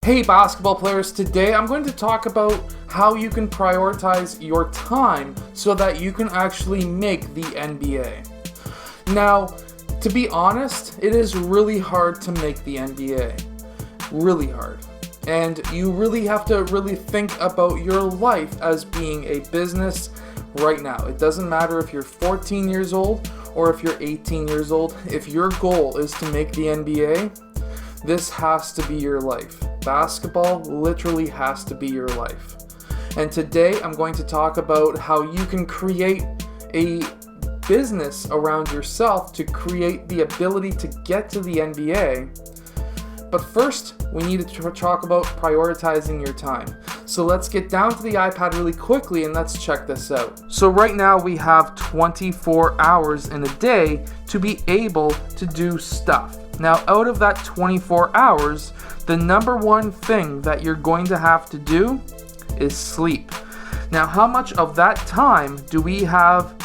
Hey basketball players, today I'm going to talk about how you can prioritize your time so that you can actually make the NBA. Now, to be honest, it is really hard to make the NBA. Really hard. And you really have to really think about your life as being a business right now. It doesn't matter if you're 14 years old or if you're 18 years old. If your goal is to make the NBA, this has to be your life. Basketball literally has to be your life. And today I'm going to talk about how you can create a business around yourself to create the ability to get to the NBA. But first, we need to talk about prioritizing your time. So let's get down to the iPad really quickly and let's check this out. So right now we have 24 hours in a day to be able to do stuff. Now, out of that 24 hours, the number one thing that you're going to have to do is sleep. Now, how much of that time do we have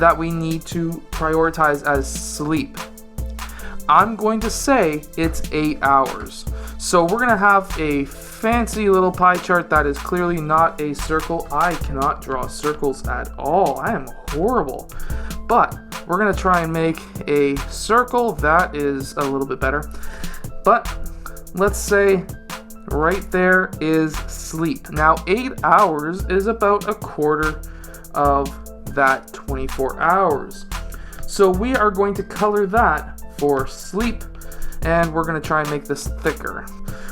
that we need to prioritize as sleep? I'm going to say it's 8 hours. So we're going to have a fancy little pie chart that is clearly not a circle. I cannot draw circles at all. I am horrible. But we're going to try and make a circle that is a little bit better. But let's say right there is sleep. Now 8 hours is about a quarter of that 24 hours. So we are going to color that for sleep, and we're going to try and make this thicker.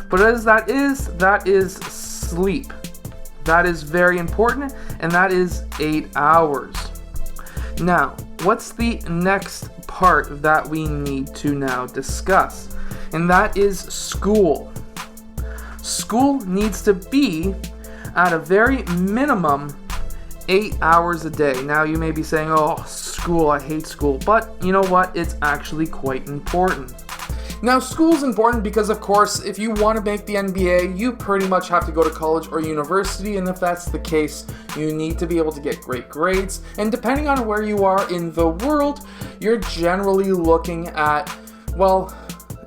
But as that is sleep. That is very important, and that is 8 hours. Now, what's the next part that we need to now discuss? And that is school. School needs to be at a very minimum 8 hours a day. Now you may be saying, oh, school, I hate school. But you know what? It's actually quite important. Now, school's important because, of course, if you want to make the NBA, you pretty much have to go to college or university, and if that's the case, you need to be able to get great grades. And depending on where you are in the world, you're generally looking at, well,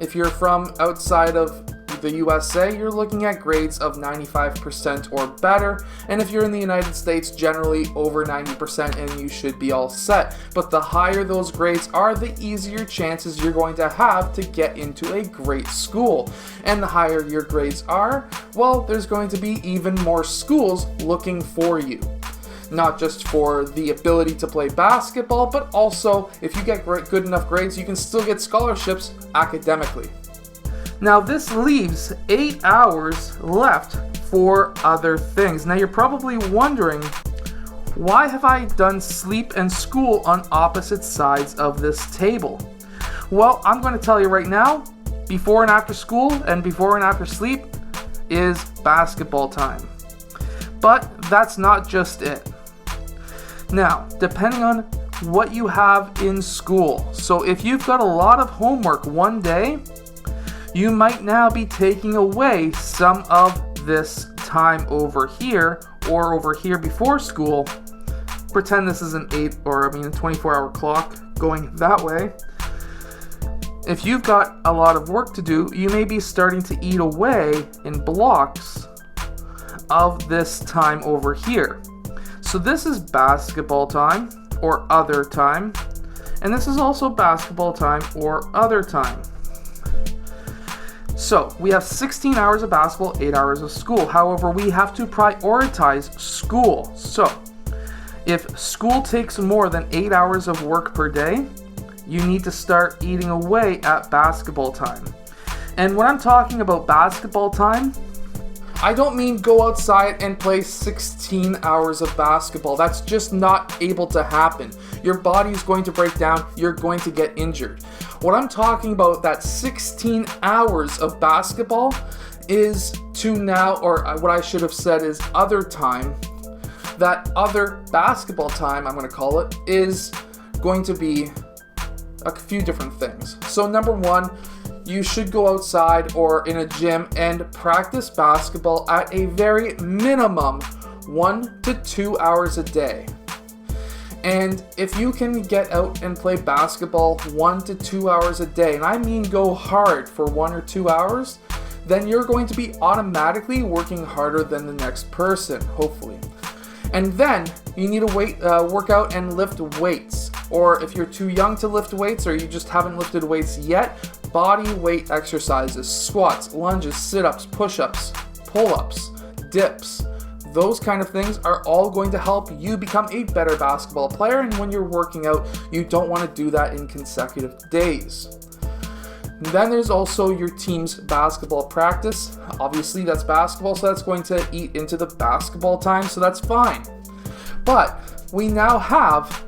if you're from outside of the USA, you're looking at grades of 95% or better, and if you're in the United States, generally over 90%, and you should be all set. But the higher those grades are, the easier chances you're going to have to get into a great school. And the higher your grades are, well, there's going to be even more schools looking for you. Not just for the ability to play basketball, but also if you get good enough grades, you can still get scholarships academically. Now this leaves 8 hours left for other things. Now you're probably wondering, why have I done sleep and school on opposite sides of this table? Well, I'm going to tell you right now, before and after school and before and after sleep is basketball time. But that's not just it. Now, depending on what you have in school, so if you've got a lot of homework one day, you might now be taking away some of this time over here or over here before school. Pretend this is a 24-hour clock going that way. If you've got a lot of work to do, you may be starting to eat away in blocks of this time over here. So this is basketball time or other time, and this is also basketball time or other time. So we have 16 hours of basketball, 8 hours of school. However, we have to prioritize school. So if school takes more than 8 hours of work per day, you need to start eating away at basketball time. And when I'm talking about basketball time, I don't mean go outside and play 16 hours of basketball. That's just not able to happen. Your body is going to break down. You're going to get injured. What I'm talking about, that 16 hours of basketball is to now, or what I should have said is other time. That other basketball time, I'm going to call it, is going to be a few different things. So number one, you should go outside or in a gym and practice basketball at a very minimum 1 to 2 hours a day. And if you can get out and play basketball 1 to 2 hours a day, and I mean go hard for 1 or 2 hours, then you're going to be automatically working harder than the next person, hopefully. And then you need to work out and lift weights. Or if you're too young to lift weights or you just haven't lifted weights yet, body weight exercises, squats, lunges, sit-ups, push-ups, pull-ups, dips. Those kind of things are all going to help you become a better basketball player. And when you're working out, you don't want to do that in consecutive days. Then there's also your team's basketball practice. Obviously, that's basketball, so that's going to eat into the basketball time, so that's fine. But we now have,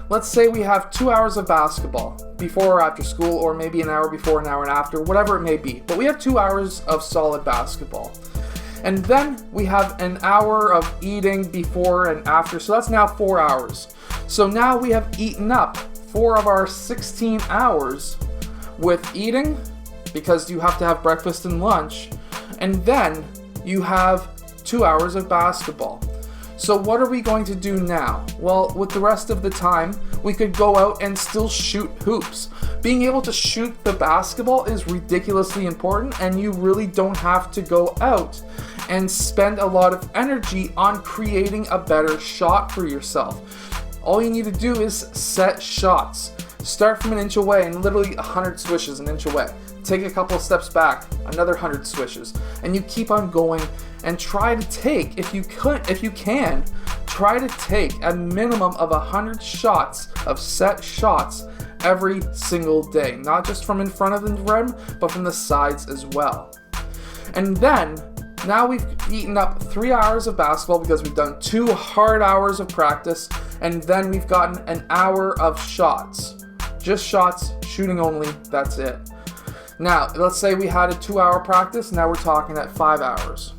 let's say we have 2 hours of basketball before or after school, or maybe an hour before, an hour and after, whatever it may be. But we have 2 hours of solid basketball. And then we have an hour of eating before and after, so that's now 4 hours. So now we have eaten up 4 of our 16 hours with eating, because you have to have breakfast and lunch, and then you have 2 hours of basketball. So what are we going to do now? Well, with the rest of the time, we could go out and still shoot hoops. Being able to shoot the basketball is ridiculously important, and you really don't have to go out and spend a lot of energy on creating a better shot for yourself. All you need to do is set shots. Start from an inch away and literally 100 swishes an inch away. Take a couple of steps back, another 100 swishes, and you keep on going and try to take, if you can, try to take a minimum of 100 shots of set shots every single day. Not just from in front of the rim, but from the sides as well. And then, now we've eaten up 3 hours of basketball because we've done 2 hard hours of practice, and then we've gotten an hour of shots. Just shots, shooting only, that's it. Now, let's say we had a 2-hour practice, now we're talking at 5 hours.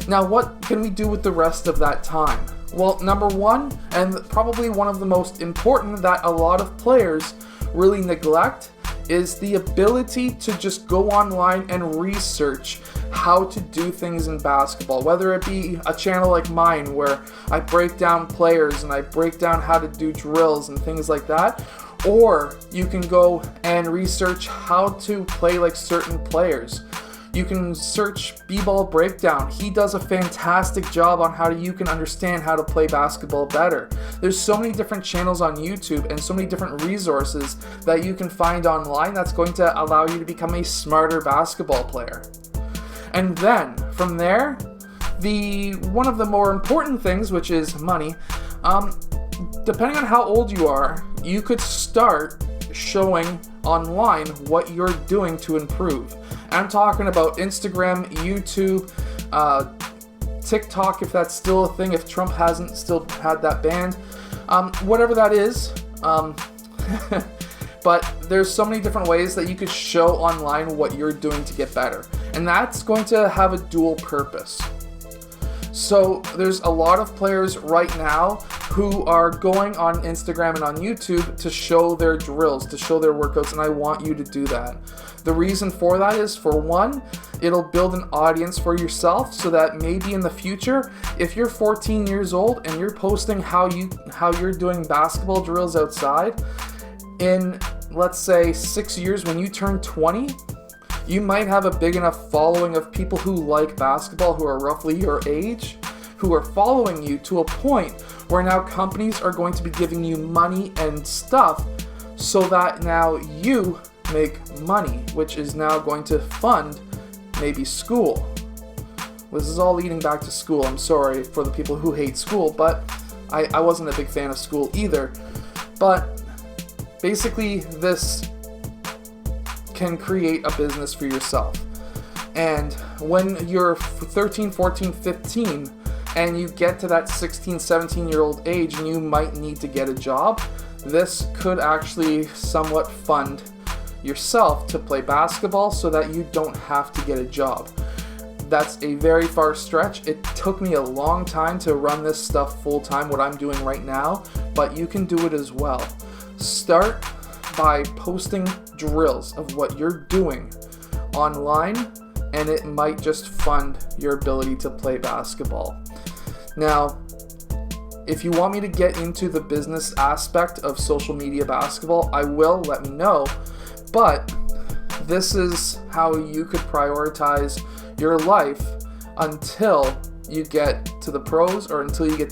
Now, what can we do with the rest of that time? Well, number one, and probably one of the most important that a lot of players really neglect, is the ability to just go online and research how to do things in basketball. Whether it be a channel like mine where I break down players and I break down how to do drills and things like that, or you can go and research how to play like certain players. You can search B-Ball Breakdown. He does a fantastic job on how you can understand how to play basketball better. There's so many different channels on YouTube and so many different resources that you can find online that's going to allow you to become a smarter basketball player. And then from there, one of the more important things, which is money, depending on how old you are, you could start showing online what you're doing to improve. I'm talking about Instagram, YouTube, TikTok, if that's still a thing, if Trump hasn't still had that banned, whatever that is. But there's so many different ways that you could show online what you're doing to get better. And that's going to have a dual purpose. So there's a lot of players right now who are going on Instagram and on YouTube to show their drills, to show their workouts, and I want you to do that. The reason for that is, for one, it'll build an audience for yourself so that maybe in the future, if you're 14 years old and you're posting how you're doing basketball drills outside, in, let's say, 6 years when you turn 20, you might have a big enough following of people who like basketball, who are roughly your age, who are following you to a point where now companies are going to be giving you money and stuff so that now you make money, which is now going to fund maybe school. This is all leading back to school. I'm sorry for the people who hate school, but I wasn't a big fan of school either. But basically, this can create a business for yourself. And when you're 13, 14, 15, and you get to that 16, 17-year-old age and you might need to get a job, this could actually somewhat fund yourself to play basketball so that you don't have to get a job. That's a very far stretch. It took me a long time to run this stuff full-time, what I'm doing right now, but you can do it as well. Start by posting drills of what you're doing online, and it might just fund your ability to play basketball. Now, if you want me to get into the business aspect of social media basketball, I will, let me know. But this is how you could prioritize your life until you get to the pros, or until you get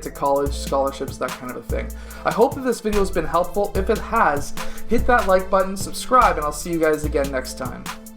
to college, scholarships, that kind of a thing. I hope that this video has been helpful. If it has, hit that like button, subscribe, and I'll see you guys again next time.